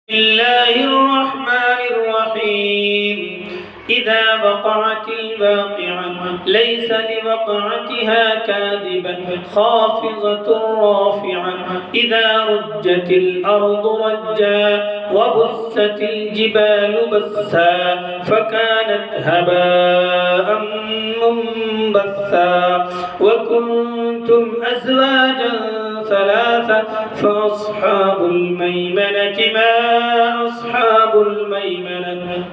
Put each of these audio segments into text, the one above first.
بسم الله الرحمن الرحيم. إذا وقعت الواقعة ليس لوقعتها كاذبة خافضة رافعة إذا رجت الأرض رجا وبست الجبال بسا فكانت هباء منبثا وكنتم أزواجا ثلاثة فأصحاب الميمنة ما أصحاب الميمنة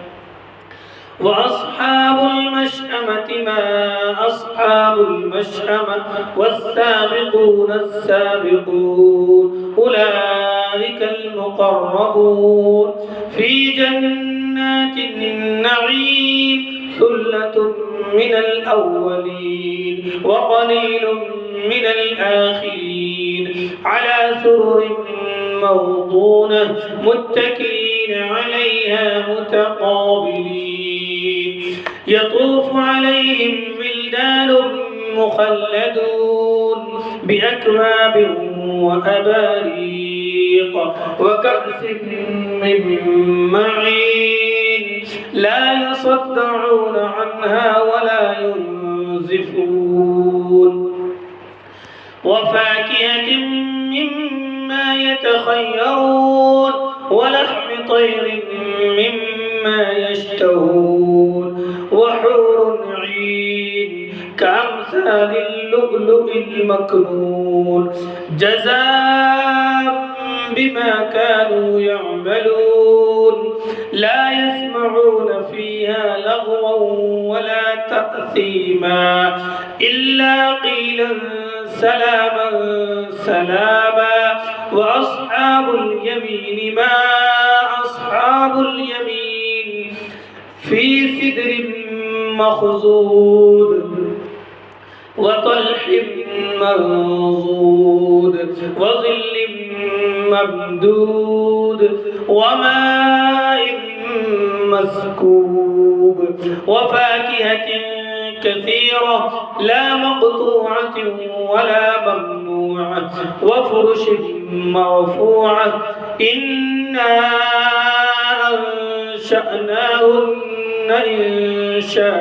وأصحاب المشأمة ما أصحاب المشأمة والسابقون السابقون أولئك المقربون في جنات النعيم ثلة من الأولين وقليل من الآخرين على سرر موضونة متكئين عليها متقابلين يطوف عليهم ولدان مخلدون بأكواب وأباريق وكأس من معين لا يصدعون عنها ولا ينزفون وفاكهة مما يتخيرون ولحم طير مما يشتهون وحور عين كأمثال اللؤلؤ المكنون جزاء بما كانوا يعملون لا يسمعون فيها لغوا ولا تأثيما إلا قيلا سلاما سلاما وأصحاب اليمين ما أصحاب اليمين في سدر مخضود وطلح منضود وظل ممدود وماء مسكوب وفاكهة كثيرة لا مقطوعة ولا ممنوعة وفرش مرفوعة إنا أنشأناهن إنشاء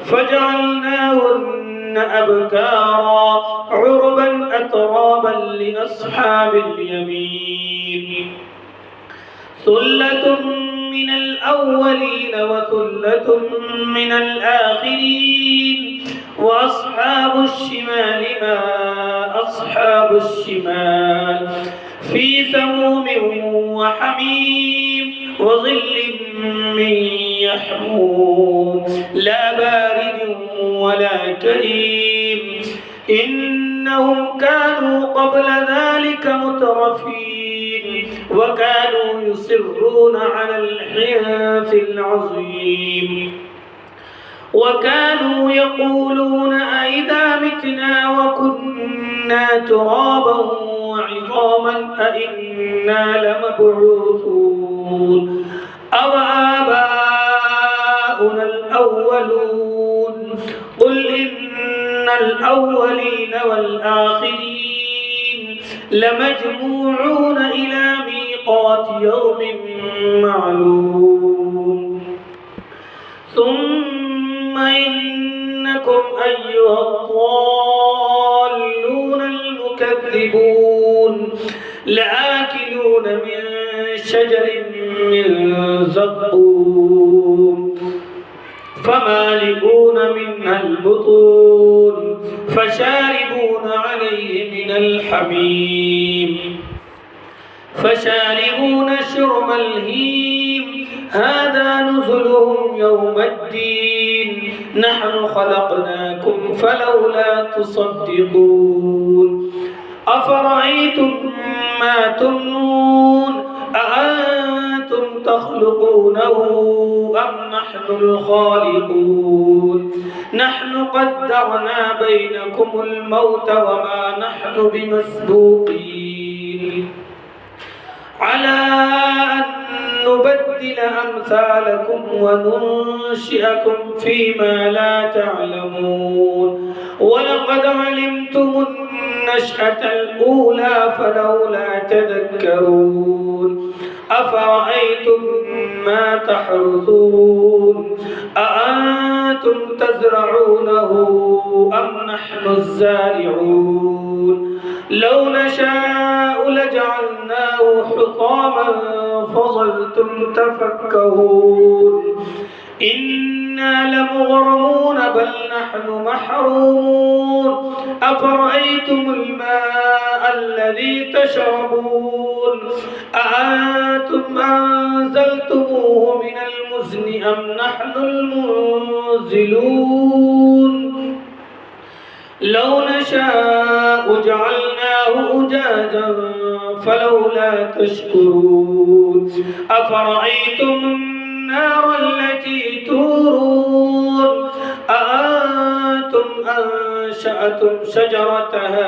فجعلناهن أبكارا عربا أترابا لأصحاب اليمين ثلة من الأولين وثلة من الآخرين وأصحاب الشمال ما أصحاب الشمال في سموم وحميم وظل من يحموم لا بارد ولا كريم إنهم كانوا قبل ذلك مترفين وكانوا يصرون على الحنث العظيم وكانوا يقولون أئذا متنا وكنا ترابا وعظاما أئنا لمبعوثون أو آباؤنا الأولون قل إن الأولين والآخرين لمجموعون إلى ميقات يوم معلوم ثم إنكم أيها الضالون المكذبون لآكلون من شجر من زقوم فمالئون منها البطون فشاربون عليه من الحميم فشاربون شرب الهيم هذا نزلهم يوم الدين نحن خلقناكم فلولا تصدقون أفرأيتم ما تمنون أأنتم تخلقونه أم نحن الخالقون نحن قدرنا بينكم الموت وما نحن بمسبوقين على أن نبدل أمثالكم وننشئكم فيما لا تعلمون ولقد علمتم النشأة الأولى فلولا تذكرون أفرأيتم ما تحرثون أأنتم تزرعونه أم نحن الزارعون لو نشاء لجعلناه حطاما فظلتم تفكهون إنا لمغرمون بل نحن محرومون أفرأيتم الماء الذي تشربون أأنتم أنزلتموه من المزن أم نحن المنزلون لو نشاء جعلناه أجاجا فلولا تشكرون أفرأيتم النار التي تورون أأنتم أنشأتم شجرتها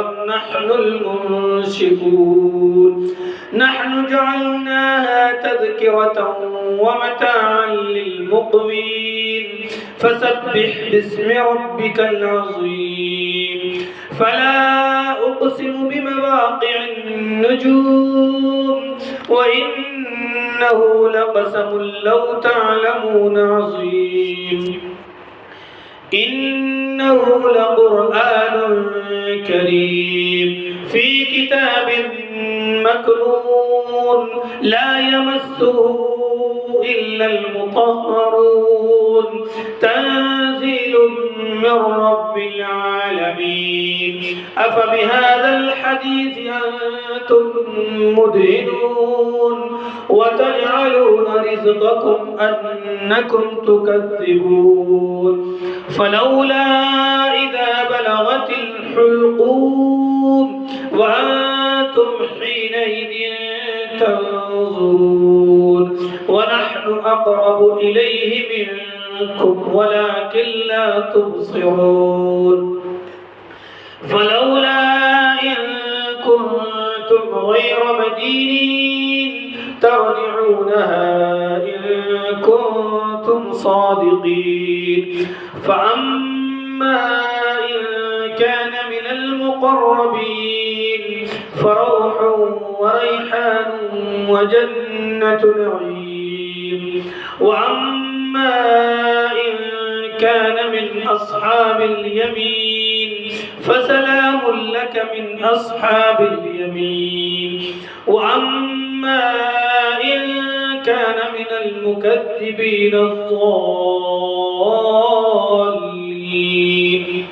أم نحن المنشئون نحن جعلناها تذكرة ومتاعا للمقوين فسبح باسم ربك العظيم فلا أقسم بمواقع النجوم وإنه لقسم لو تعلمون عظيم إنه لقرآن كريم في كتاب مكنون لا يمسه إلا المطهرون تنزيل من رب العالمين أفبهذا الحديث أنتم مدهنون وتجعلون رزقكم أنكم تكذبون فلولا إذا بلغت الحلقوم وأنتم حينئذ تنظرون ونحن أقرب إليه منكم ولكن لا تبصرون فلولا إن كنتم غير مدينين ترجعونها إن كنتم صادقين فأما إن كان من المقربين فروح وريحان وجنة نعيم وأما إن كان من أصحاب اليمين فسلام لك من أصحاب اليمين وأما إن كان من المكذبين الضالين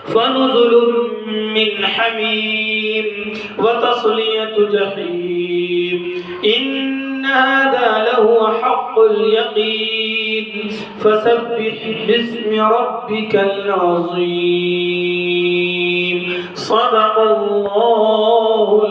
فنزل من حميم وتصلية جحيم إن هذا لهو حق اليقين فسبح باسم ربك العظيم صدق الله